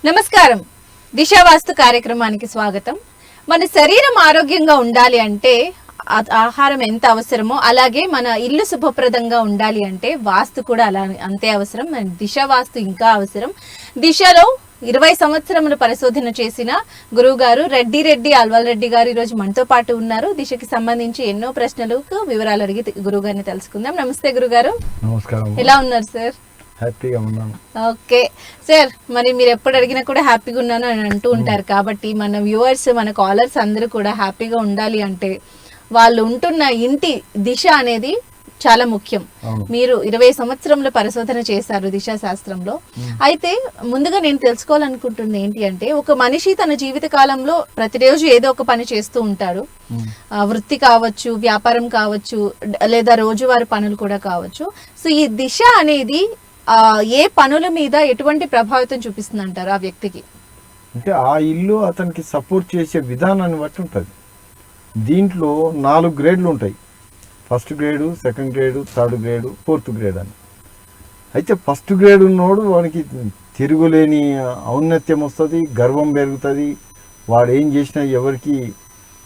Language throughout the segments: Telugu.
నమస్కారం. దిశావాస్తు కార్యక్రమానికి స్వాగతం. మన శరీరం ఆరోగ్యంగా ఉండాలి అంటే ఆహారం ఎంత అవసరమో అలాగే మన ఇల్లు శుభప్రదంగా ఉండాలి అంటే వాస్తు కూడా అంతే అవసరం. దిశావాస్తు ఇంకా అవసరం. దిశలో 20 సంవత్సరములు పరిశోధన చేసిన గురువు గారు రెడ్డి అల్వాల్ రెడ్డి గారు ఈరోజు మనతో పాటు ఉన్నారు. దిశకి సంబంధించి ఎన్నో ప్రశ్నలకు వివరాలు అడిగి గురువు గారిని తెలుసుకుందాం. నమస్తే గురుగారు. నమస్కారం. ఎలా ఉన్నారు సార్? హ్యాపీగా ఉన్నాను. ఓకే సార్, మరి మీరు ఎప్పుడు అడిగినా కూడా హ్యాపీగా ఉన్నాను అని అంటూ ఉంటారు. కాబట్టి మన వ్యూవర్స్, మన కాలర్స్ అందరూ కూడా హ్యాపీగా ఉండాలి అంటే వాళ్ళు ఉంటున్న ఇంటి దిశ అనేది చాలా ముఖ్యం. మీరు 20 సంవత్సరంలో పరిశోధన చేశారు దిశా శాస్త్రంలో. అయితే ముందుగా నేను తెలుసుకోవాలనుకుంటుంది ఏంటి అంటే, ఒక మనిషి తన జీవిత కాలంలో ప్రతిరోజు ఏదో ఒక పని చేస్తూ ఉంటాడు. వృత్తి కావచ్చు, వ్యాపారం కావచ్చు, లేదా రోజువారి పనులు కూడా కావచ్చు. సో ఈ దిశ అనేది ఏ పనుల మీద ఎటువంటి ప్రభావితం చూపిస్తుంది అంటారు ఆ వ్యక్తికి? అంటే ఆ ఇల్లు అతనికి సపోర్ట్ చేసే విధానాన్ని బట్టి ఉంటుంది. దీంట్లో 4 గ్రేడ్లు ఉంటాయి. First grade, second grade, third grade, fourth grade అని. అయితే ఫస్ట్ గ్రేడ్ ఉన్నోడు వాడికి తిరుగులేని ఔన్నత్యం వస్తుంది, గర్వం పెరుగుతుంది. వాడు ఏం చేసినా ఎవరికి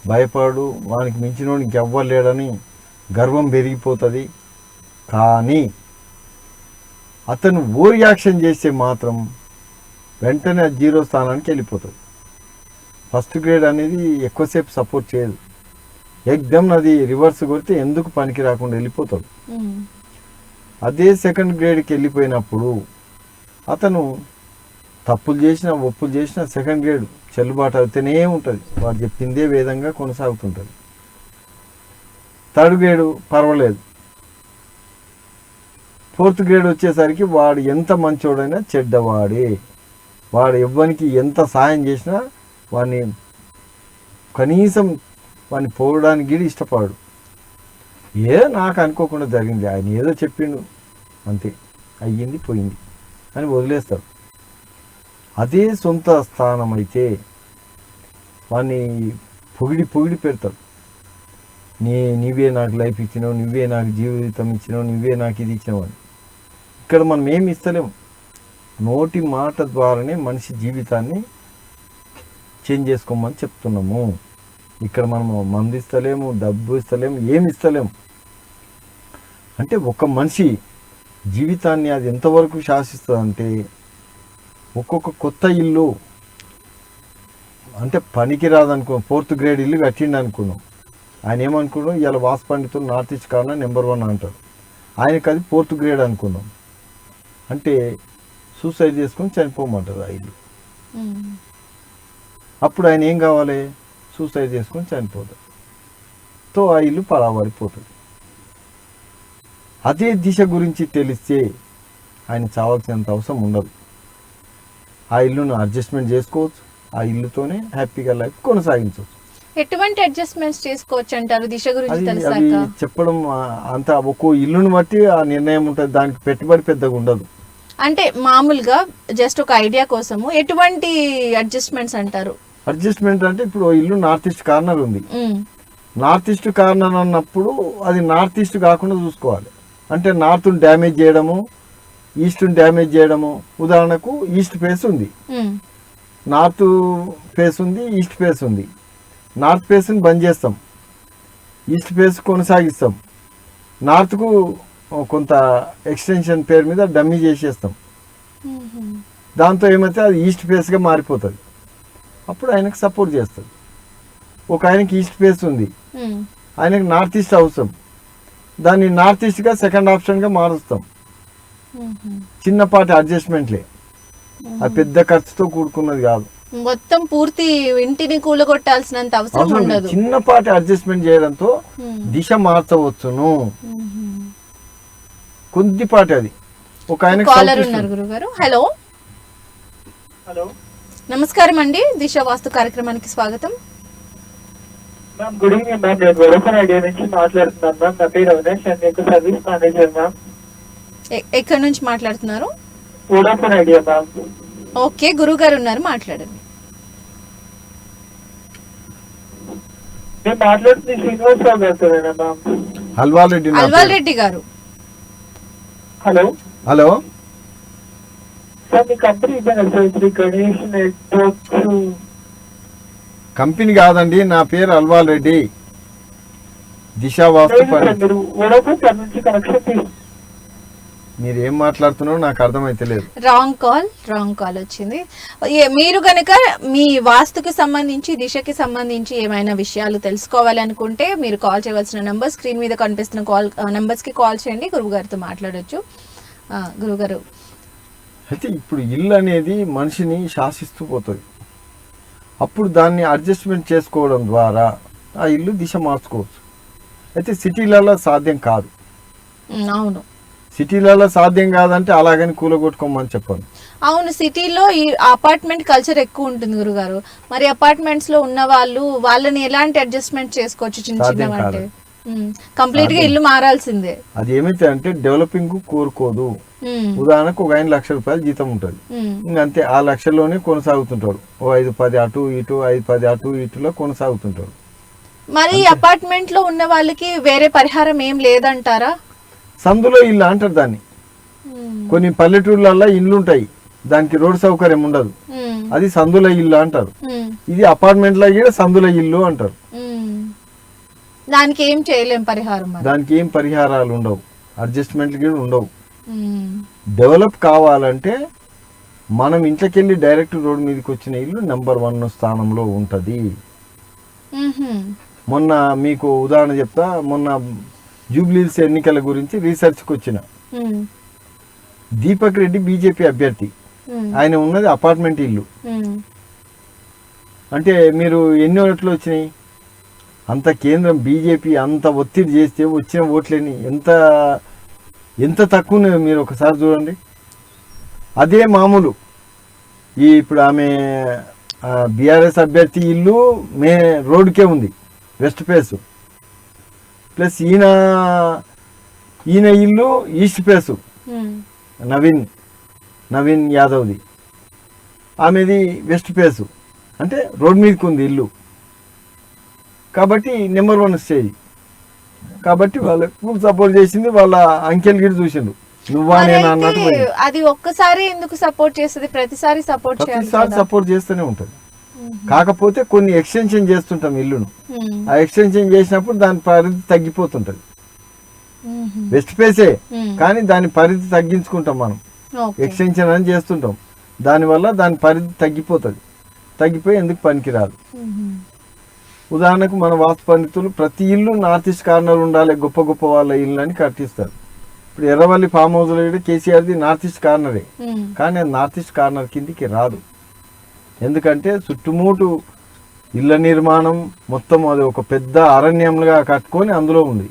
భయపడు, వానికి మించినోడు ఇంకెవ్వరు లేడని గర్వం పెరిగిపోతుంది. కానీ అతను ఓవర్ యాక్షన్ చేస్తే మాత్రం వెంటనే 0 స్థానానికి వెళ్ళిపోతుంది. ఫస్ట్ గ్రేడ్ అనేది ఎక్కువసేపు సపోర్ట్ చేయదు. ఎగ్జామ్ అది రివర్స్ కొడితే ఎందుకు పనికి రాకుండా వెళ్ళిపోతాడు. అదే సెకండ్ గ్రేడ్కి వెళ్ళిపోయినప్పుడు అతను తప్పులు చేసినా ఒప్పులు చేసినా సెకండ్ గ్రేడ్ చెల్లుబాటు అవుతూనే ఉంటుంది. వాడు చెప్పిందే విధంగా కొనసాగుతుంటుంది. థర్డ్ గ్రేడు పర్వాలేదు. ఫోర్త్ గ్రేడ్ వచ్చేసరికి వాడు ఎంత మంచోడైనా చెడ్డవాడే. వాడు ఎవ్వరికి ఎంత సాయం చేసినా వాడిని కనీసం వాడిని పోవడానికి కూడా ఇష్టపడు. ఏదో నాకు అనుకోకుండా జరిగింది, ఆయన ఏదో చెప్పిండు అంతే, అయ్యింది పోయింది అని వదిలేస్తాడు. అదే సొంత స్థానం అయితే వాడిని పొగిడి పెడతాడు. నీవే నాకు లైఫ్ ఇచ్చినావు, నువ్వే నాకు జీవితం ఇచ్చినావు, నువ్వే నాకు ఇది ఇచ్చినావు అని. ఇక్కడ మనం ఏమి ఇస్తలేము. నోటి మాట ద్వారానే మనిషి జీవితాన్ని చేంజ్ చేసుకోమని చెప్తున్నాము. ఇక్కడ మనము మందు ఇస్తలేము, డబ్బు ఇస్తలేము, ఏమి ఇస్తలేము. అంటే ఒక మనిషి జీవితాన్ని అది ఎంతవరకు శాసిస్తుంది అంటే, ఒక్కొక్క కొత్త ఇల్లు అంటే పనికి రాదనుకో, 4th గ్రేడ్ ఇల్లు కట్టిండి అనుకున్నాం. ఆయన ఏమనుకున్నాం, ఇలా వాసు పండితులు నార్త్ ఈస్ట్ కార్నర్ నెంబర్ 1 అంటారు. ఆయనకి అది 4th గ్రేడ్ అనుకున్నాం. అంటే సూసైడ్ చేసుకొని చనిపోమంటారు ఆ ఇల్లు. అప్పుడు ఆయన ఏం కావాలి, సూసైడ్ చేసుకొని చనిపోతాడు. తో ఆ ఇల్లు పరాబడిపోతుంది. అదే దిశ గురించి తెలిస్తే ఆయన చావాల్సినంత అవసరం ఉండదు. ఆ ఇల్లును అడ్జస్ట్మెంట్ చేసుకోవచ్చు, ఆ ఇల్లుతోనే హ్యాపీగా లైఫ్ కొనసాగించవచ్చు. ఎటువంటి అడ్జస్ట్మెంట్స్ చేసుకోవచ్చు అంటారు దిశ గురించి అది తెలుసాక? చెప్పడం అంత ఒక్కో ఇల్లును బట్టి ఆ నిర్ణయం ఉంటుంది. దానికి పెట్టుబడి పెద్దగా ఉండదు. అంటే మామూలుగా జస్ట్ ఒక ఐడియా కోసము ఎటువంటి అడ్జస్ట్మెంట్స్ అంటారు? అడ్జస్ట్మెంట్ అంటే ఇప్పుడు ఇల్లు నార్త్ ఈస్ట్ కార్నర్ ఉంది. నార్త్ ఈస్ట్ కార్నర్ అన్నప్పుడు అది నార్త్ ఈస్ట్ కాకుండా చూసుకోవాలి. అంటే నార్త్ డ్యామేజ్ చేయడము, ఈస్ట్ డ్యామేజ్ చేయడము. ఉదాహరణకు ఈస్ట్ ఫేస్ ఉంది, నార్త్ ఫేస్ ఉంది, ఈస్ట్ ఫేస్ ఉంది. నార్త్ ఫేస్ని బంద్ చేస్తాం, ఈస్ట్ ఫేస్ కొనసాగిస్తాం. నార్త్కు కొంత ఎక్స్టెన్షన్ పేరు మీద డమ్మీ చేసేస్తాం. దాంతో ఏమైతే అది ఈస్ట్ ఫేస్గా మారిపోతుంది. అప్పుడు ఆయనకు సపోర్ట్ చేస్తుంది. ఒక ఆయనకి ఈస్ట్ ఫేస్ ఉంది, ఆయనకి నార్త్ ఈస్ట్ అవసరం. దాన్ని నార్త్ ఈస్ట్గా సెకండ్ ఆప్షన్గా మారుస్తాం. చిన్నపాటి అడ్జస్ట్మెంట్లే, అది పెద్ద ఖర్చుతో కూడుకున్నది కాదు. మొత్తం పూర్తి ఇంటిని కూలగొట్టాల్సినంత అవసరం ఉండదు. చిన్నపాటి అడ్జస్ట్మెంట్ చేయడంతో దిశ మార్చవచ్చును. కొద్దిపాటి అది. ఒక ఆయన కాలర్ ఉన్నారు గురుగారు. హలో హలో, నమస్కారం అండి. దిశ వాస్తు కార్యక్రమానికి స్వాగతం. Ma'am good evening ma'am. నేను వోడాఫోన్ ఐడియా నుంచి మాట్లాడుతున్నాను మ్యామ్. నా పేరు అవినాష్, నేను మీకు సర్వీస్ మేనేజర్ మ్యామ్. ఎక్కడి నుంచి మాట్లాడుతున్నారు? Vodafone idea ma'am. ఓకే, గురువు గారు ఉన్నారు, మాట్లాడండి. నేను మాట్లాడుతుంది శ్రీనివాసరావు గారితోనేనా ma'am? Alwal Reddy garu. Hello hello sir మీ కంపెనీ ఇదేనా sir Shri Ganesh networks? Company కాదండి, నా పేరు అల్వాల్ రెడ్డి, దిశ వాస్తు లేదు సార్, మీరు వోడాఫోన్ సార్ నుంచి కనెక్షన్ తీసు. మీరు ఏం మాట్లాడుతున్నారో నాకు అర్థమైతలేదు. రాంగ్ కాల్ వచ్చింది. మీరు కనుక మీ వాస్తుకి సంబంధించి దిశకి సంబంధించి ఏమైనా విషయాలు తెలుసుకోవాలనుకుంటే మీరు కాల్ చేయవలసిన నెంబర్ స్క్రీన్ మీద కనిపిస్తున్న నెంబర్స్కి కాల్ చేయండి, గురువుగారితో మాట్లాడొచ్చు. గురువుగారు, అయితే ఇప్పుడు ఇల్లు అనేది మనిషిని శాసిస్తూ పోతుంది. అప్పుడు దాన్ని అడ్జస్ట్మెంట్ చేసుకోవడం ద్వారా ఆ ఇల్లు దిశ మార్చుకోవచ్చు. అయితే సిటీలలో సాధ్యం కాదు. అవును, సిటీలలో సాధ్యం కాదంటే అలాగని కూలగొట్టుకోమని చెప్పాను. అవును, సిటీలో ఈ అపార్ట్మెంట్ కల్చర్ ఎక్కువ ఉంటుంది గురుగారు. మరి అపార్ట్మెంట్స్ లో ఉన్న వాళ్ళని ఎలాంటి అడ్జస్ట్మెంట్ చేసుకోవచ్చు? చిన్న సాధ్యం చిన్న అంటే కాదు. కంప్లీట్ గా ఇల్లు మారాల్సిందే. అది ఏమైతే అంటే డెవలపింగ్ కోరుకోదు. ఉదాహరణకు ఒక 5 లక్షల రూపాయలు జీతం ఉంటుంది, ఇంకంతే ఆ లక్షల్లోనే కొనసాగుతుంటాడు. ఓ 5-10 అటు ఇటు 5-10 అటు ఇటులో కొనసాగుతుంటాడు. మరి అపార్ట్మెంట్ లో ఉన్న వాళ్ళకి వేరే పరిహారం ఏం లేదంటారా? సందులో ఇల్లు అంటారు దాన్ని. కొన్ని పల్లెటూర్లలో ఇల్లు ఉంటాయి, దానికి రోడ్ సౌకర్యం ఉండదు, అది సందుల ఇల్లు అంటారు. ఇది అపార్ట్మెంట్ లో కూడా సందుల ఇల్లు అంటారు. దానికి ఏం చేయలేం పరిహారం మరి. దానికి ఏం పరిహారాలు ఉండవు, అడ్జస్ట్మెంట్లు కూడా ఉండవు. డెవలప్ కావాలంటే మనం ఇంట్లోకెళ్ళి డైరెక్ట్ రోడ్ మీదకి వచ్చిన ఇల్లు నెంబర్ 1 స్థానంలో ఉంటుంది. మొన్న మీకు ఉదాహరణ చెప్తా. మొన్న జూబ్లీహిల్స్ ఎన్నికల గురించి రీసెర్చ్కి వచ్చిన దీపక్ రెడ్డి బీజేపీ అభ్యర్థి, ఆయన ఉన్నది అపార్ట్మెంట్ ఇల్లు. అంటే మీరు ఎన్ని ఓట్లు వచ్చినాయి? అంత కేంద్రం బీజేపీ అంత ఒత్తిడి చేస్తే వచ్చిన ఓట్లేని ఎంత తక్కువ మీరు ఒకసారి చూడండి. అదే మామూలు ఇప్పుడు ఆమె బీఆర్ఎస్ అభ్యర్థి ఇల్లు రోడ్డుకే ఉంది, వెస్ట్ ఫేసు. ప్లస్ ఈయన ఇల్లు ఈస్ట్ ఫేసు, నవీన్ యాదవ్ది. ఆమెది వెస్ట్ ఫేసు, అంటే రోడ్ మీదకి ఉంది ఇల్లు. కాబట్టి నెంబర్ 1 స్టేజ్. కాబట్టి వాళ్ళకు సపోర్ట్ చేసింది, వాళ్ళ అంకెల్ గిరి చూసిండు. నువ్వా నేను అన్నట్టు అది ఒక్కసారి ఎందుకు సపోర్ట్ చేస్తుంది? ప్రతిసారి సపోర్ట్ చేస్తూనే ఉంటుంది. కాకపోతే కొన్ని ఎక్స్టెన్షన్ చేస్తుంటాం ఇల్లును. ఆ ఎక్స్టెన్షన్ చేసినప్పుడు దాని పరిధి తగ్గిపోతుంటది. వెస్ట్ ఫేసే కానీ దాని పరిధి తగ్గించుకుంటాం మనం, ఎక్స్టెన్షన్ అని చేస్తుంటాం. దానివల్ల దాని పరిధి తగ్గిపోయి ఎందుకు పనికిరాదు. ఉదాహరణకు మన వాస్తు పండితులు ప్రతి ఇల్లు నార్త్ ఈస్ట్ కార్నర్ ఉండాలి, గొప్ప గొప్ప వాళ్ళ ఇల్లు అని కట్టిస్తారు. ఇప్పుడు ఎర్రవల్లి ఫామ్ హౌస్ లో కేసీఆర్ది నార్త్ ఈస్ట్ కార్నరే, కానీ అది నార్త్ ఈస్ట్ కార్నర్ కిందికి రాదు. ఎందుకంటే చుట్టుముట్టు ఇళ్ళ నిర్మాణం మొత్తం అది ఒక పెద్ద అరణ్యంగా కట్టుకొని అందులో ఉంది.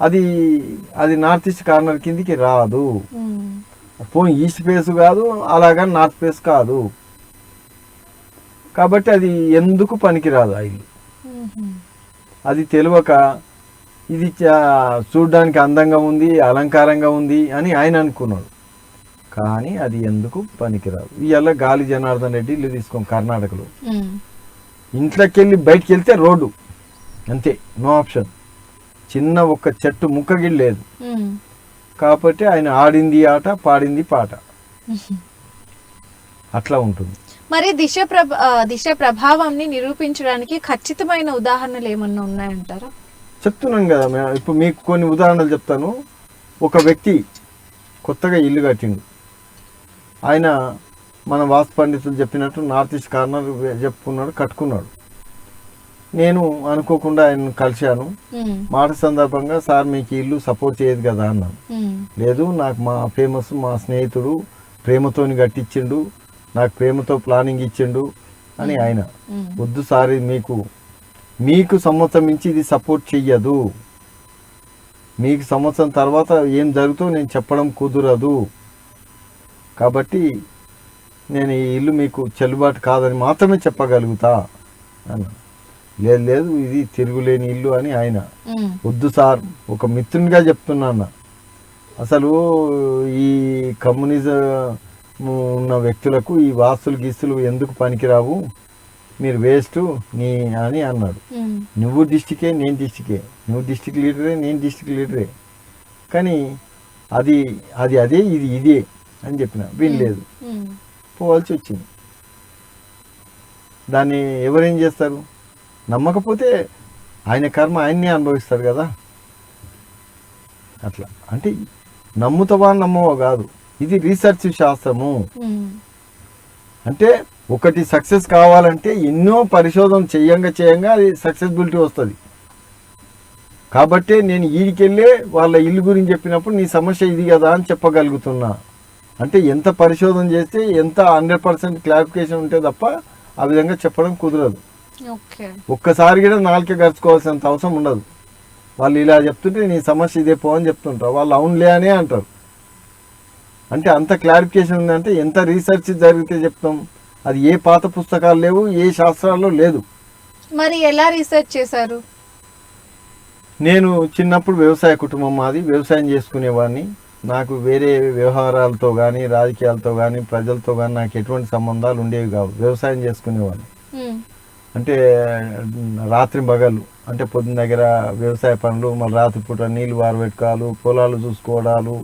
అది నార్త్ ఈస్ట్ కార్నర్ కిందికి రాదు. పోయి ఈస్ట్ ఫేస్ కాదు, అలాగా నార్త్ ఫేస్ కాదు. కాబట్టి అది ఎందుకు పనికిరాదు ఆ ఇల్లు. అది తెలియక ఇది చూడడానికి అందంగా ఉంది, అలంకారంగా ఉంది అని ఆయన అనుకున్నాడు. కానీ అది ఎందుకు పనికిరాదు. ఇవాళ గాలి జనార్దన్ రెడ్డి ఇల్లు తీసుకోం కర్ణాటకలో, ఇంట్లోకి వెళ్ళి బయటికి వెళ్తే రోడ్డు అంతే, నో ఆప్షన్. చిన్న ఒక్క చెట్టు ముక్కగిడి లేదు. కాబట్టి ఆయన ఆడింది ఆట, పాడింది పాట, అట్లా ఉంటుంది. మరి దిశ ప్రభావాన్ని నిరూపించడానికి ఖచ్చితమైన ఉదాహరణలు ఏమన్నా ఉన్నాయంటారా? చెప్తున్నాను కదా, ఇప్పుడు మీకు కొన్ని ఉదాహరణలు చెప్తాను. ఒక వ్యక్తి కొత్తగా ఇల్లు కట్టిండు. ఆయన మన వాస్తు పండితులు చెప్పినట్టు నార్త్ ఈస్ట్ కార్నర్ కట్టుకున్నాడు. నేను అనుకోకుండా ఆయన కలిశాను. మాట సందర్భంగా, సార్ మీకు ఇల్లు సపోర్ట్ చేయదు కదా అన్నాను. లేదు, నాకు మా స్నేహితుడు ప్రేమతోని కట్టించిండు, నాకు ప్రేమతో ప్లానింగ్ ఇచ్చిండు అని ఆయన. వద్దు సార్, మీకు సంవత్సరం నుంచి ఇది సపోర్ట్ చెయ్యదు, మీకు సంవత్సరం తర్వాత ఏం జరుగుతుందో నేను చెప్పడం కుదరదు, కాబట్టి నేను ఈ ఇల్లు మీకు చెల్లుబాటు కాదని మాత్రమే చెప్పగలుగుతా అన్న. లేదు, ఇది తిరుగులేని ఇల్లు అని ఆయన. వద్దు సార్, ఒక మిత్రునిగా చెప్తున్నా, అసలు ఈ కమ్యూనిజం ఉన్న వ్యక్తులకు ఈ వాస్తులు గీస్తులు ఎందుకు పనికిరావు, మీరు వేస్ట్ అని అన్నాడు. నువ్వు డిస్టికే, నేను డిస్టికే, నువ్వు డిస్టిక్ లీడరే, నేను డిస్టిక్ లీడరే, కానీ అది అదే, ఇది ఇదే. అని చెప్పిన, వినలేదు, ఉమ్. పోవాల్సి వచ్చింది. దాన్ని ఎవరేం చేస్తారు? నమ్మకపోతే ఆయన కర్మ ఆయన్నే అనుభవిస్తారు కదా. అట్లా అంటే నమ్ముతావా నమ్మవా కాదు, ఇది రీసెర్చ్ శాస్త్రము. ఉమ్. అంటే ఒకటి సక్సెస్ కావాలంటే ఎన్నో పరిశోధన చేయంగా అది సక్సెస్బిలిటీ వస్తుంది. కాబట్టి నేను ఈడికెళ్ళే వాళ్ళ ఇల్లు గురించి చెప్పినప్పుడు నీ సమస్య ఇది కదా అని చెప్పగలుగుతున్నా. అంటే ఎంత పరిశోధన చేస్తే ఎంత 100% క్లారిఫికేషన్ ఉంటే తప్ప ఆ విధంగా చెప్పడం కుదరదు. ఓకే. ఒక్కసారి కూడా నాలుకే గడుచుకోవాల్సినంత అవసరం ఉండదు. వాళ్ళు ఇలా చెప్తుంటే నీ సమస్య ఇదే పో అని చెప్తుంటారు, వాళ్ళు అవునులే అనే అంటారు. అంటే అంత క్లారిఫికేషన్ ఉందంటే ఎంత రీసెర్చ్ జరిగితే చెప్తాం. అది ఏ పాత పుస్తకాలు లేవు, ఏ శాస్త్రాల్లో లేదు. మరి ఎలా రీసెర్చ్ చేశారు? నేను చిన్నప్పుడు వ్యవసాయ కుటుంబం మాది, వ్యవసాయం చేసుకునేవాడిని. నాకు వేరే వ్యవహారాలతో కానీ రాజకీయాలతో కానీ ప్రజలతో కానీ నాకు ఎటువంటి సంబంధాలు ఉండేవి కావు. వ్యవసాయం చేసుకునేవాడిని. ఉమ్. అంటే రాత్రి పగలు అంటే పొద్దున దగ్గర వ్యవసాయ పనులు, మళ్ళీ రాత్రిపూట నీళ్లు వారబెట్టుకోవాలి, పొలాలు చూసుకోవడాలు.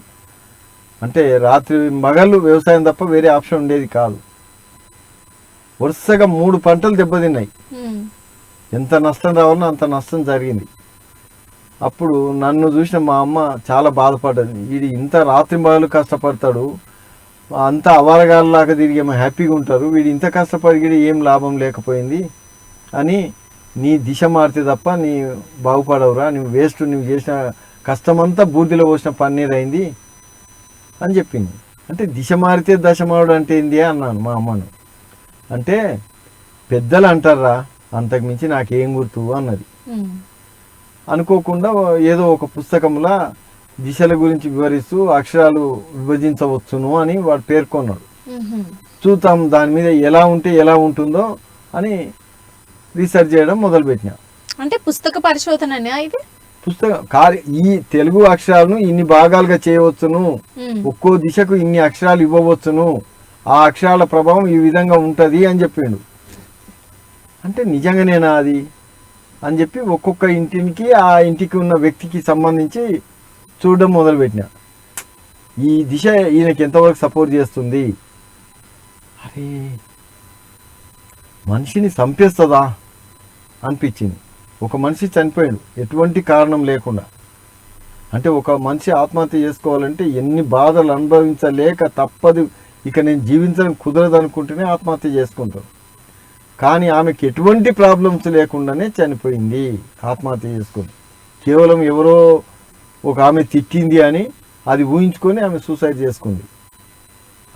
అంటే రాత్రి పగలు వ్యవసాయం తప్ప వేరే ఆప్షన్ ఉండేది కాదు. వరుసగా 3 పంటలు దెబ్బతిన్నాయి. ఉమ్. ఎంత నష్టం రావాలనో అంత నష్టం జరిగింది. అప్పుడు నన్ను చూసిన మా అమ్మ చాలా బాధపడ్డది. వీడు ఇంత రాత్రి పగలు కష్టపడతాడు, అంత అవారగాళ్ళలాగా తిరిగి ఏమో హ్యాపీగా ఉంటారు, వీడు ఇంత కష్టపడి ఏం లాభం లేకపోయింది అని, నీ దిశ మారితే తప్ప నీ బాగుపడవురా, నువ్వు వేస్ట్, నువ్వు చేసిన కష్టమంతా బూర్దిలో పోసిన పన్నీర్ అయింది అని చెప్పింది. అంటే దిశ మారితే దశ మారుడు అంటే ఏంది అన్నాను మా అమ్మను. అంటే పెద్దలు అంటారా, అంతకుమించి నాకేం గుర్తు అన్నది. ఉమ్. అనుకోకుండా ఏదో ఒక పుస్తకంలో దిశల గురించి వివరిస్తూ అక్షరాలు విభజించవచ్చును అని వాడు పేర్కొన్నాడు. ఉహుం. చూద్దాం దాని మీద ఎలా ఉంటే ఎలా ఉంటుందో అని రీసెర్చ్ చేయడం మొదలుపెట్టిన. అంటే పుస్తక పరిశోధననే ఇది? పుస్తకం ఈ తెలుగు అక్షరాలను ఇన్ని భాగాలుగా చేయవచ్చును, ఉమ్. ఒక్కో దిశకు ఇన్ని అక్షరాలు ఇవ్వవచ్చును, ఆ అక్షరాల ప్రభావం ఈ విధంగా ఉంటుంది అని చెప్పిండు. అంటే నిజంగానేనా అది అని చెప్పి ఒక్కొక్క ఇంటికి ఆ ఇంటికి ఉన్న వ్యక్తికి సంబంధించి చూడడం మొదలుపెట్టిన. ఈ దిశ ఈయనకి ఎంతవరకు సపోర్ట్ చేస్తుంది, అరే మనిషిని చంపేస్తుందా అనిపించింది. ఒక మనిషి చనిపోయాడు ఎటువంటి కారణం లేకుండా. అంటే ఒక మనిషి ఆత్మహత్య చేసుకోవాలంటే ఎన్ని బాధలు అనుభవించలేక తప్పదు, ఇక నేను జీవించడం కుదరదు అనుకుంటేనే ఆత్మహత్య చేసుకుంటారు. కానీ ఆమెకి ఎటువంటి ప్రాబ్లమ్స్ లేకుండానే చనిపోయింది ఆత్మహత్య చేసుకుంది. కేవలం ఎవరో ఒక ఆమె తిట్టింది అని అది ఊహించుకొని ఆమె సూసైడ్ చేసుకుంది.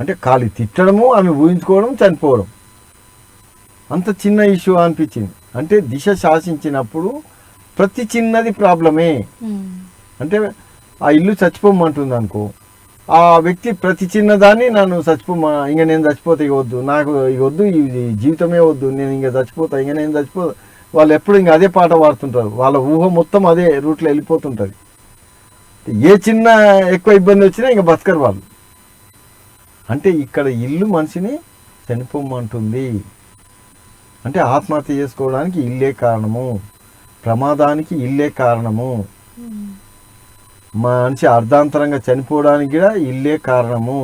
అంటే ఖాళీ తిట్టడము, ఆమె ఊహించుకోవడం, చనిపోవడం, అంత చిన్న ఇష్యూ అనిపించింది. అంటే దిశ శాసించినప్పుడు ప్రతి చిన్నది ప్రాబ్లమే. ఉమ్. అంటే ఆ ఇల్లు చచ్చిపోమంటుంది అనుకో, ఆ వ్యక్తి ప్రతి చిన్నదాన్ని నన్ను ఇంక నేను చచ్చిపోతే ఇక వద్దు, నాకు ఇక వద్దు, ఈ జీవితమే వద్దు, నేను ఇంక చచ్చిపోతా, ఇంక నేను చచ్చిపోతా. వాళ్ళు ఎప్పుడు ఇంక అదే పాట పాడుతుంటారు, వాళ్ళ ఊహ మొత్తం అదే రూట్లో వెళ్ళిపోతుంటుంది. ఏ చిన్న ఎక్కువ ఇబ్బంది వచ్చినా ఇంక బతకరు వాళ్ళు. అంటే ఇక్కడ ఇల్లు మనిషిని చనిపోమంటుంది. అంటే ఆత్మహత్య చేసుకోవడానికి ఇల్లే కారణము, ప్రమాదానికి ఇల్లే కారణము, ఉమ్. మనిషి అర్ధాంతరంగా చనిపోవడానికి కూడా ఇల్లే కారణము.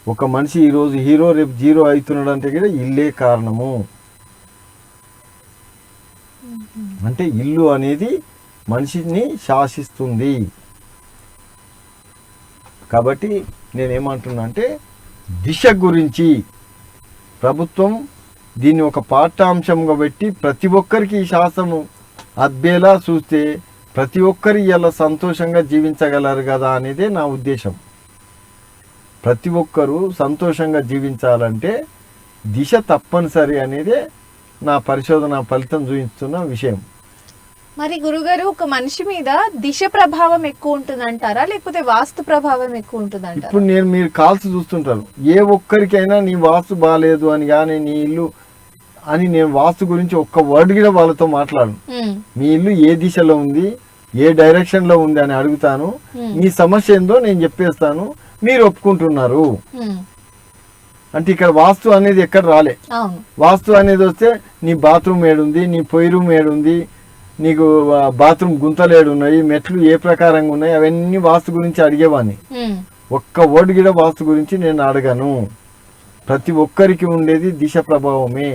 ఒక మనిషి ఈరోజు హీరో రేపు జీరో అవుతున్నాడు అంటే కూడా ఇల్లే కారణము. అంటే ఇల్లు అనేది మనిషిని శాసిస్తుంది. కాబట్టి నేనేమంటున్నా అంటే దిశ గురించి ప్రభుత్వం దీన్ని ఒక పాఠ్యాంశంగా పెట్టి ప్రతి ఒక్కరికి ఈ శాస్త్రము అద్దేలా చూస్తే ప్రతి ఒక్కరు ఇలా సంతోషంగా జీవించగలరు కదా అనేదే నా ఉద్దేశం. ప్రతి ఒక్కరూ సంతోషంగా జీవించాలంటే దిశ తప్పనిసరి అనేదే నా పరిశోధన ఫలితం చూపిస్తున్న విషయం. మరి గురుగారు, ఒక మనిషి మీద దిశ ప్రభావం ఎక్కువ ఉంటుందంటారా, లేకపోతే వాస్తు ప్రభావం ఎక్కువ ఉంటుందంటారా? ఇప్పుడు మీరు కాల్స్ చూస్తుంటారు, ఏ ఒక్కరికైనా నీ వాస్తు బాగాలేదు అని కానీ నీ ఇల్లు అని నేను వాస్తు గురించి ఒక్క వర్డ్ కూడా వాళ్ళతో మాట్లాడను. మీ ఇల్లు ఏ దిశలో ఉంది, ఏ డైరెక్షన్లో ఉంది అని అడుగుతాను. మీ సమస్య ఏందో నేను చెప్పేస్తాను, మీరు ఒప్పుకుంటున్నారు. అంటే ఇక్కడ వాస్తు అనేది ఎక్కడ రాలే. వాస్తు అనేది వస్తే నీ బాత్రూమ్ ఏడుంది, నీ పొయ్యి రూమ్ ఏడుంది, నీకు బాత్రూమ్ గుంతలు ఏడున్నాయి, మెట్లు ఏ ప్రకారంగా ఉన్నాయి, అవన్నీ వాస్తు గురించి అడిగేవాడిని. ఒక్క వర్డ్ కూడా వాస్తు గురించి నేను అడగను. ప్రతి ఒక్కరికి ఉండేది దిశ ప్రభావమే.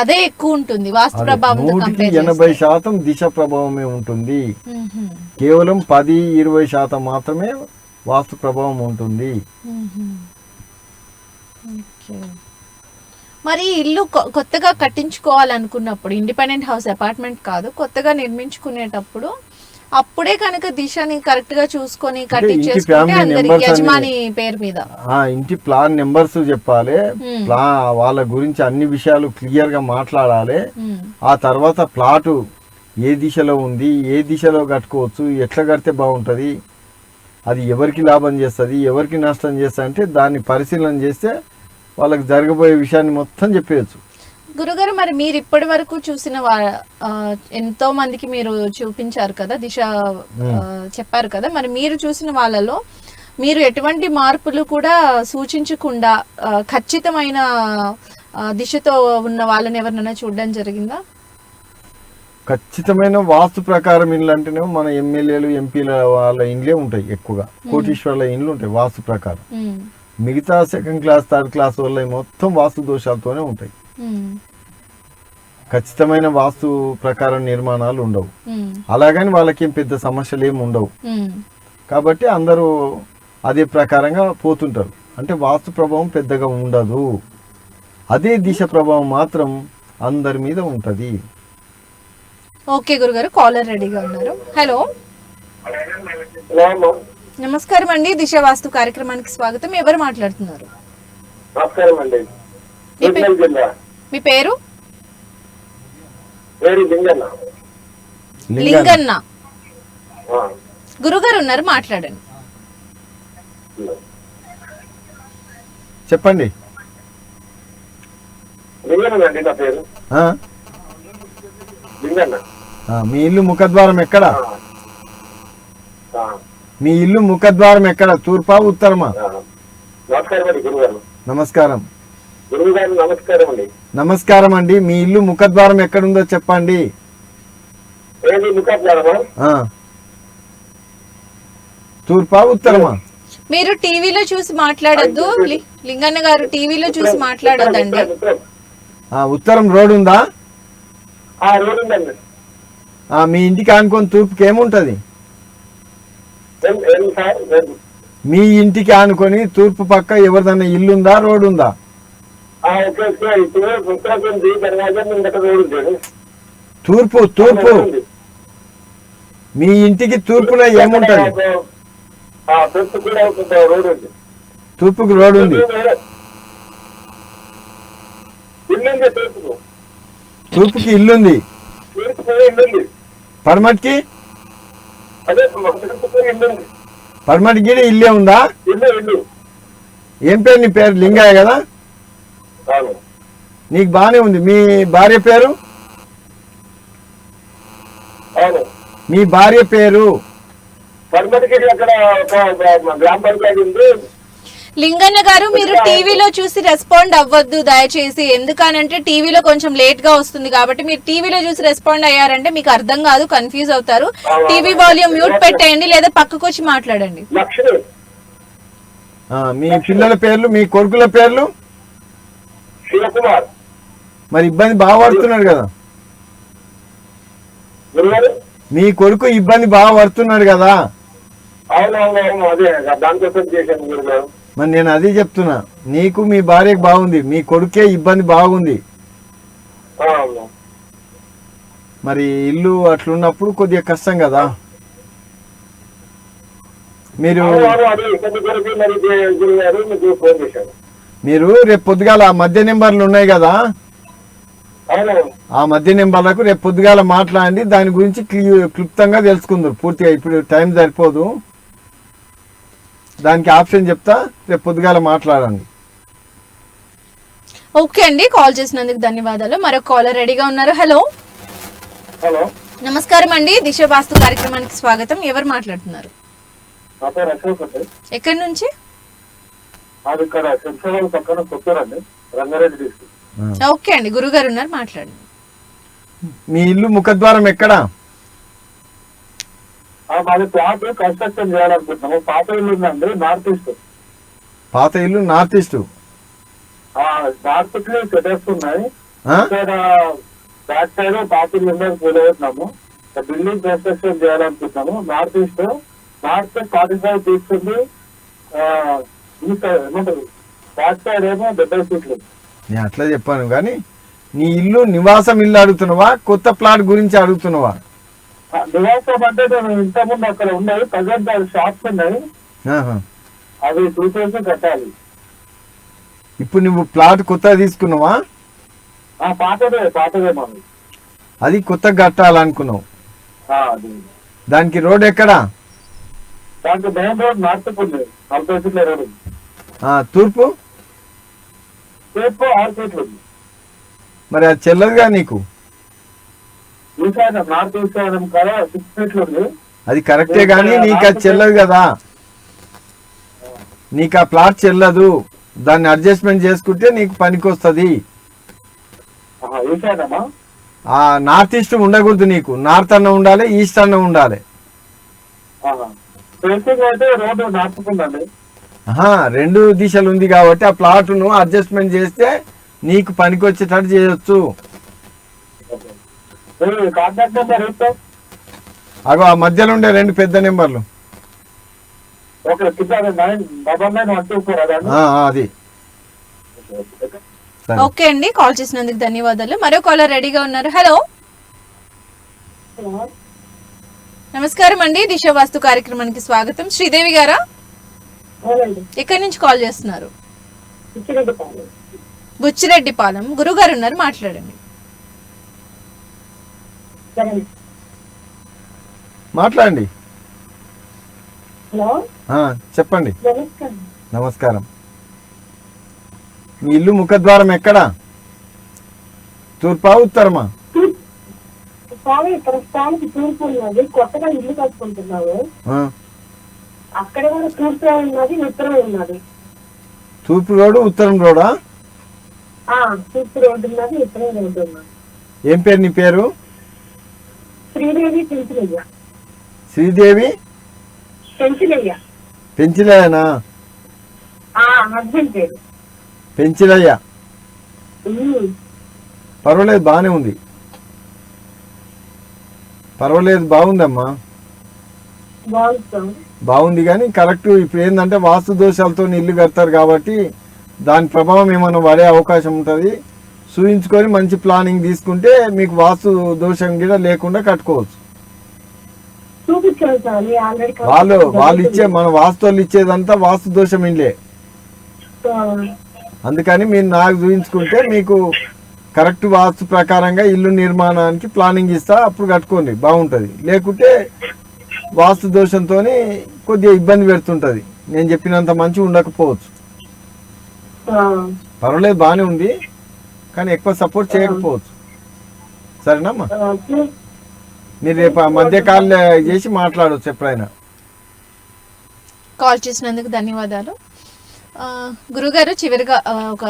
అదే ఎక్కువ ఉంటుంది వాస్తు ప్రభావం 80% దిశ ప్రభావమే ఉంటుంది. కేవలం 10-20% మాత్రమే వాస్తు ప్రభావం ఉంటుంది. మరి ఇల్లు కొత్తగా కట్టించుకోవాలనుకున్నప్పుడు, ఇండిపెండెంట్ హౌస్ అపార్ట్మెంట్ కాదు, కొత్తగా నిర్మించుకునేటప్పుడు అప్పుడే కనుక దిశని కరెక్ట్ గా చూసుకొని కట్టించేసుకుంటే అందరికి యజమాని పేరు మీద ఇంటి ప్లాన్ నెంబర్స్ చెప్పాలి. వాళ్ళ గురించి అన్ని విషయాలు క్లియర్ గా మాట్లాడాలి. ఆ తర్వాత ప్లాటు ఏ దిశలో ఉంది, ఏ దిశలో కట్టుకోవచ్చు, ఎట్లా కడితే బాగుంటది, అది ఎవరికి లాభం చేస్తుంది, ఎవరికి నష్టం చేస్తుంది అంటే దాన్ని పరిశీలన చేస్తే వాళ్ళకి జరగబోయే విషయాన్ని మొత్తం చెప్పేయచ్చు. గురుగారు, మరి మీరు ఇప్పటి వరకు చూసిన ఎంతో మందికి మీరు చూపించారు కదా, దిశ చెప్పారు కదా, మరి మీరు చూసిన వాళ్ళలో మీరు ఎటువంటి మార్పులు కూడా సూచించకుండా ఖచ్చితమైన దిశతో ఉన్న వాళ్ళని ఎవరినైనా చూడడం జరిగిందా? ఖచ్చితమైన వాస్తు ప్రకారం ఇండ్లు అంటేనే మన ఎమ్మెల్యేలు ఎంపీల వాళ్ళ ఇండ్లే ఉంటాయి, ఎక్కువగా కోటీశ్వర్ల ఇండ్లు ఉంటాయి వాస్తు ప్రకారం. మిగతా సెకండ్ క్లాస్ థర్డ్ క్లాస్ వల్ల మొత్తం వాస్తు దోషాలతోనే ఉంటాయి. ఖచ్చితమైన వాస్తు ప్రకారం నిర్మాణాలు ఉండవు. అలాగని వాళ్ళకి పెద్ద సమస్యలు ఏమి ఉండవు. కాబట్టి అందరూ అదే ప్రకారంగా పోతుంటారు. అంటే వాస్తు ప్రభావం పెద్దగా ఉండదు. అదే దిశ ప్రభావం మాత్రం అందరి మీద ఉంటది. ఓకే గురుగారు, కాలర్ రెడీగా ఉన్నారు. హలో, నమస్కారం అండి. దిశ వాస్తు కార్యక్రమానికి స్వాగతం. ఎవరు మాట్లాడుతున్నారు? నమస్కారం అండి. మీ పేరు? లింగన్న. గురుగారు ఉన్నారు, మాట్లాడండి. చెప్పండి. మీ ఇల్లు ముఖద్వారం ఎక్కడ? మీ ఇల్లు ముఖద్వారం ఎక్కడ? తూర్పా ఉత్తరమా? నమస్కారం. నమస్కారం అండి. మీ ఇల్లు ముఖద్వారం ఎక్కడుందో చెప్పండి. తూర్పా ఉత్తరమా? మీరు టీవీలో చూసి మాట్లాడొద్దు లింగన్న గారు, టీవీలో చూసి మాట్లాడొద్దండి. ఉత్తరం రోడ్ ఉందా? మీ ఇంటికి ఆనుకొని తూర్పుకి ఏముంటది? మీ ఇంటికి ఆనుకొని తూర్పు పక్క ఎవరిదన్నా ఇల్లుందా, రోడ్ ఉందా? తూర్పు తూర్పు మీ ఇంటికి తూర్పులో ఏముంటది? తూర్పుకి రోడ్ ఉంది. తూర్పుకి ఇల్లుంది. పడమటికి? పడమటికి ఇల్లే ఉందా? ఏం పేరు నీ పేరు? లింగయ్య కదా? నీకు బానే ఉంది. మీ భార్య పేరు? మీ భార్య పేరు? లింగన్న గారు, మీరు టీవీలో చూసి రెస్పాండ్ అవ్వద్దు దయచేసి. ఎందుకనంటే టీవీలో కొంచెం లేట్ గా వస్తుంది కాబట్టి మీరు టీవీలో చూసి రెస్పాండ్ అయ్యారంటే మీకు అర్థం కాదు, కన్ఫ్యూజ్ అవుతారు. టీవీ వాల్యూమ్ మ్యూట్ పెట్టేయండి లేదా పక్కకు వచ్చి మాట్లాడండి. మీ పిల్లల పేర్లు, మీ కొడుకుల పేర్లు? మరి ఇబ్బంది బాగా పడుతున్నాడు కదా? మీ కొడుకు ఇబ్బంది బాగా పడుతున్నాడు కదా? మరి నేను అదే చెప్తున్నా, నీకు మీ భార్యకు బాగుంది, మీ కొడుకే ఇబ్బంది బాగుంది. మరి ఇల్లు అట్లున్నప్పుడు కొద్దిగా కష్టం కదా. మీరు రేపు పొద్దుగాల మధ్య నెంబర్లు ఉన్నాయి కదా, ఆ మధ్య నెంబర్లకు రేపు పొద్దుగాల మాట్లాడి దాని గురించి క్లుప్తంగా తెలుసుకుందరు పూర్తిగా. ఇప్పుడు టైం సరిపోదు, దానికి ఆప్షన్ చెప్తా, రేపు పొద్దుగాల మాట్లాడండి. ఓకే అండి, కాల్ చేసినందుకు ధన్యవాదాలు. మరొక కాలర్ రెడీగా ఉన్నారు. హలో, నమస్కారం అండి. దిశ వాస్తు కార్యక్రమానికి స్వాగతం. ఎవరు మాట్లాడుతున్నారు? ఎక్కడి నుంచి? ఓకే అండి, గురుగారు ఉన్నారు, మాట్లాడండి. మీ ఇల్లు ముఖద్వారం ఎక్కడ? మాది ప్లాట్ కన్స్ట్రక్షన్ చేయాలనుకుంటున్నాము. పాత ఇల్లు ఉందండి నార్త్ ఈస్ట్. పాత ఇల్లు నార్త్ ఈస్ట్. నార్త్ కి సెటర్స్ ఉన్నాయి. ఇక్కడ బ్యాక్ సైడ్ పాత ఇల్లు ఉండేది కూలబెట్టినాము. బిల్డింగ్ కన్స్ట్రక్షన్ చేయాలనుకుంటున్నాము. నార్త్ ఈస్ట్ నార్త్ 45 తీసుకుంది. ఈ సైడ్ ఏమంటారు బ్యాక్ సైడ్ ఏమో 70 ఫీట్లు. నేను అట్లా చెప్పాను కానీ నీ ఇల్లు నివాసం ఇల్లు అడుగుతున్నావా, కొత్త ప్లాట్ గురించి అడుగుతున్నావా? నివాసం అంటే నేను ఇంతకుముందు అక్కడ ఉన్నాయి. ప్రజెంట్ అది షాప్స్ ఉన్నాయి. ఆహా. అవి 2000 కట్టాలి. ఇప్పుడు నువ్వు ప్లాట్ కొత్తగా తీసుకున్నావా? పాతదే మాది. అది కొత్తగా కట్టాలనుకున్నావు. అది దానికి రోడ్ ఎక్కడా? దాంట్లో మెయిన్ రోడ్ నార్త్ ఉంది. 40 ఫీట్ల రోడ్. తూర్పు తూర్పు 6 ఫీట్లు ఉంది. మరి అది చెల్లదుగా నీకు. ఈశాన్యం నార్త్ ఈశాన్యం కదా 6 ఫీట్లు ఉంది. అది కరెక్టే కానీ నీకు అది చెల్లదు కదా. నీకు ఆ ప్లాట్ చెల్లదు. దాన్ని అడ్జస్ట్మెంట్ చేసుకుంటే నీకు పనికి వస్తుంది. ఈశాన్యమా? నార్త్ ఈస్ట్ ఉండకూడదు నీకు. నార్త్ అన్న ఉండాలి, ఈస్ట్ అన్న ఉండాలి. ఫెన్సింగ్ అయితే రోడ్డు నార్త్ ఉందండి. రెండు దిశలు ఉంది కాబట్టి ఆ ప్లాట్ను అడ్జస్ట్మెంట్ చేస్తే నీకు పనికి వచ్చేటట్టు చేయొచ్చు. కాంటాక్ట్ నెంబర్ ఏంటో? అగో ఆ మధ్యలో ఉండే 2 పెద్ద నెంబర్లు. ఓకే, 999 అది. ఓకే అండి, కాల్ చేసినందుకు ధన్యవాదాలు. మరో కాలర్ రెడీగా ఉన్నారు. హలో, నమస్కారం అండి. దిశ వాస్తు కార్యక్రమానికి స్వాగతం. శ్రీదేవి గారా? ఎక్కడి నుంచి కాల్ చేస్తున్నారు? బుచ్చిరెడ్డిపాలెం. గురుగారు ఉన్నారు, మాట్లాడండి. మాట్లాడండి. చెప్పండి. నమస్కారం. మీ ఇల్లు ముఖద్వారం ఎక్కడా? తూర్పా ఉత్తరమా? ప్రస్తుతానికి తూర్పు ఉన్నది. కొత్తగా ఇల్లు కట్టుకుంటున్నాము. అక్కడ కూడా తూర్పు ఉన్నది, ఉత్తరం ఉన్నది. తూర్పు రోడ్డు ఉత్తరం రోడా? తూర్పు రోడ్డు ఉన్నది, ఉత్తరం రోడ్డు ఉన్నది. ఏం పేరు నీ పేరు? శ్రీదేవి పెంచిలయ్య. శ్రీదేవి పెంచిలయ్య. పెంచిలయ్యనా? హస్బెండ్ పేరు పెంచిలయ్య. పర్వాలేదు, బాగానే ఉంది. పర్వాలేదు, బాగుందమ్మా. బాగుంది కానీ కరెక్ట్. ఇప్పుడు ఏంటంటే వాస్తు దోషాలతో ఇల్లు కడతారు కాబట్టి దాని ప్రభావం ఏమైనా పడే అవకాశం ఉంటుంది. చూయించుకొని మంచి ప్లానింగ్ తీసుకుంటే మీకు వాస్తు దోషం కూడా లేకుండా కట్టుకోవచ్చు. వాళ్ళు ఇచ్చే మన వాస్తు ఇచ్చేదంతా వాస్తు దోషం ఇల్లే. అందుకని మీరు నాకు చూయించుకుంటే మీకు కరెక్ట్ వాస్తు ప్రకారంగా ఇల్లు నిర్మాణానికి ప్లానింగ్ ఇస్తా, అప్పుడు కట్టుకోండి, బాగుంటుంది. లేకుంటే వాస్తు దోషంతో కొద్దిగా ఇబ్బంది పెడుతుంటది. నేను చెప్పినంత మంచి ఉండకపోవచ్చు. పర్వాలేదు, బాగానే ఉంది కానీ ఎక్కువ సపోర్ట్ చేయకపోవచ్చు. సరేనమ్మా, మీరు రేపు మధ్య కాల్ చేసి మాట్లాడవచ్చు ఎప్పుడైనా. కాల్ చేసినందుకు ధన్యవాదాలు. గురుగారు, చివరిగా ఒక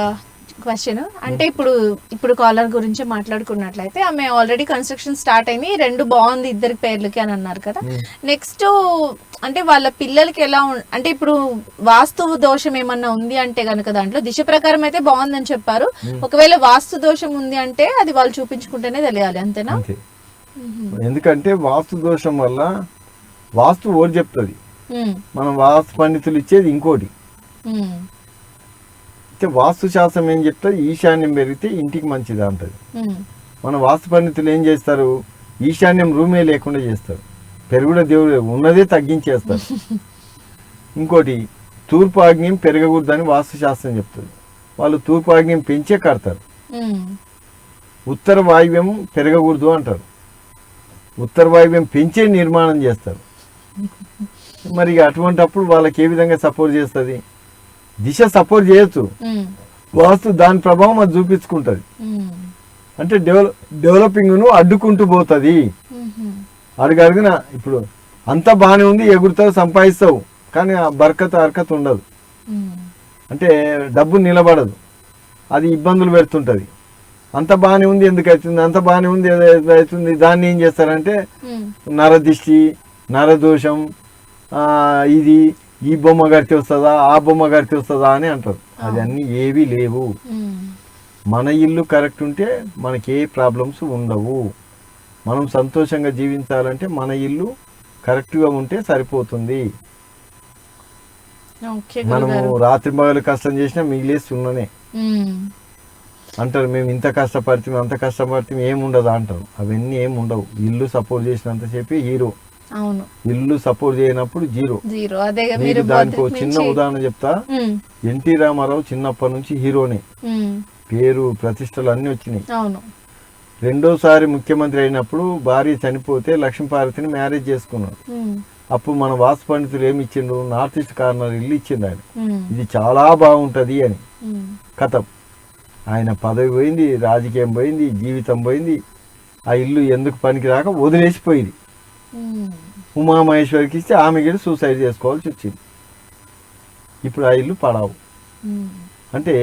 క్వశ్చన్. అంటే ఇప్పుడు కాలర్ గురించి మాట్లాడుకున్నట్లయితే ఆమె ఆల్రెడీ కన్స్ట్రక్షన్ స్టార్ట్ అయింది, 2 బాగుంది ఇద్దరి పేర్లకి అని అన్నారు కదా. నెక్స్ట్ అంటే వాళ్ళ పిల్లలకి ఎలా అంటే ఇప్పుడు వాస్తు దోషం ఏమన్నా ఉంది అంటే గనక దాంట్లో దిశ ప్రకారం అయితే బాగుందని చెప్పారు. ఒకవేళ వాస్తు దోషం ఉంది అంటే అది వాళ్ళు చూపించుకుంటేనే తెలియాలి, అంతేనా? ఎందుకంటే వాస్తు దోషం వల్ల వాస్తు ఓడి చెప్తుంది, మనం వాస్తు పండితులు ఇచ్చేది ఇంకోటి. అయితే వాస్తు శాస్త్రం ఏం చెప్తుంది, ఈశాన్యం పెరిగితే ఇంటికి మంచిది అంటది. మన వాస్తు పండితులు ఏం చేస్తారు, ఈశాన్యం రూమే లేకుండా చేస్తారు. పెరుగుడ దేవుడు ఉన్నదే తగ్గించేస్తారు. ఇంకోటి తూర్పు ఆగ్నేయం పెరగకూడదని వాస్తు శాస్త్రం చెప్తుంది. వాళ్ళు తూర్పు ఆగ్నేయం పెంచే కడతారు. ఉత్తర వాయువ్యం పెరగకూడదు అంటారు. ఉత్తర వాయువ్యం పెంచే నిర్మాణం చేస్తారు. మరి అటువంటిప్పుడు వాళ్ళకి ఏ విధంగా సపోర్ట్ చేస్తుంది? దిశ సపోర్ట్ చేయొచ్చు, వాస్తు దాని ప్రభావం అది చూపించుకుంటది. అంటే డెవలపింగ్ ను అడ్డుకుంటూ పోతుంది. అడుగడుగున ఇప్పుడు అంతా బాగానే ఉంది, ఎగురుతావు, సంపాదిస్తావు, కానీ ఆ బర్కత్ హర్కత్ ఉండదు. అంటే డబ్బు నిలబడదు, అది ఇబ్బందులు పెడుతుంటది. అంత బాగానే ఉంది, ఎందుకు అవుతుంది, అంత బాగానే ఉంది అవుతుంది. దాన్ని ఏం చేస్తారంటే నరదిష్టి, నరదోషం, ఇది ఈ బొమ్మ కడితే వస్తుందా, ఆ బొమ్మ కడితే వస్తుందా అని అంటారు. అది అన్నీ ఏవీ లేవు. మన ఇల్లు కరెక్ట్ ఉంటే మనకి ఏ ప్రాబ్లమ్స్ ఉండవు. మనం సంతోషంగా జీవించాలంటే మన ఇల్లు కరెక్ట్గా ఉంటే సరిపోతుంది. మనము రాత్రి పగలు కష్టం చేసినా మిగిలేసి ఉన్ననే అంటారు. మేము ఇంత కష్టపడితే అంత కష్టపడితే ఏముండదు అంటారు. అవన్నీ ఏమి ఉండవు. ఇల్లు సపోర్ట్ చేసినంతసేపు హీరో, ఇల్లు సపోర్ట్ చేయనప్పుడు జీరో. మీరు దానికి ఒక చిన్న ఉదాహరణ చెప్తా. ఎన్టీ రామారావు చిన్నప్పటి నుంచి హీరోనే, పేరు ప్రతిష్టలు అన్ని వచ్చినాయి. రెండోసారి ముఖ్యమంత్రి అయినప్పుడు భార్య చనిపోతే లక్ష్మీపార్వతిని మ్యారేజ్ చేసుకున్నాడు. అప్పుడు మన వాస్తు పండితులు ఏమి ఇచ్చిండు, నార్త్ ఈస్ట్ కార్నర్ ఇల్లు ఇచ్చిండు ఆయన. ఇది చాలా బాగుంటది అని. కథం ఆయన పదవి పోయింది, రాజకీయం పోయింది, జీవితం పోయింది. ఆ ఇల్లు ఎందుకు పనికి రాక వదిలేసిపోయింది. ఉమామహేశ్వరికి ఇస్తే ఆమె కూడా సూసైడ్ చేసుకోవాల్సి వచ్చింది. ఇప్పుడు ఆ ఇల్లు పడావు. అంటే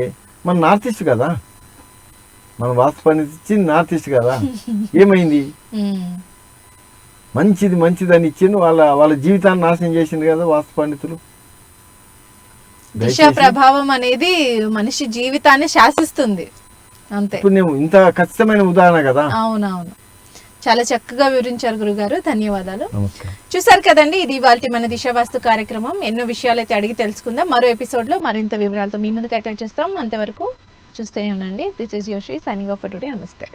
మన నార్త్ ఈస్ట్ కదా, మన వాస్తు పండితు ఇచ్చింది నార్త్ ఈస్ట్ కదా. ఏమైంది? మంచిది మంచిది అని ఇచ్చిండు, వాళ్ళ జీవితాన్ని నాశనం చేసిండు కదా వాస్తు పండితులు. దిశ ప్రభావం అనేది మనిషి జీవితాన్ని శాసిస్తుంది అంతే. ఇప్పుడు నేను ఇంత ఖచ్చితమైన ఉదాహరణ కదా. అవునవును, చాలా చక్కగా వివరించారు గురుగారు, ధన్యవాదాలు. చూసారు కదండి, ఇది ఇవాల్టి మన దిశ వాస్తు కార్యక్రమం. ఎన్నో విషయాలు అయితే అడిగి తెలుసుకుందాం. మరో ఎపిసోడ్ లో మరింత వివరాలతో మీ ముందుకు అటాచ్ చేస్తాం. అంతవరకు చూస్తూనే ఉండండి. This is your Shri signing off for today. నమస్తే.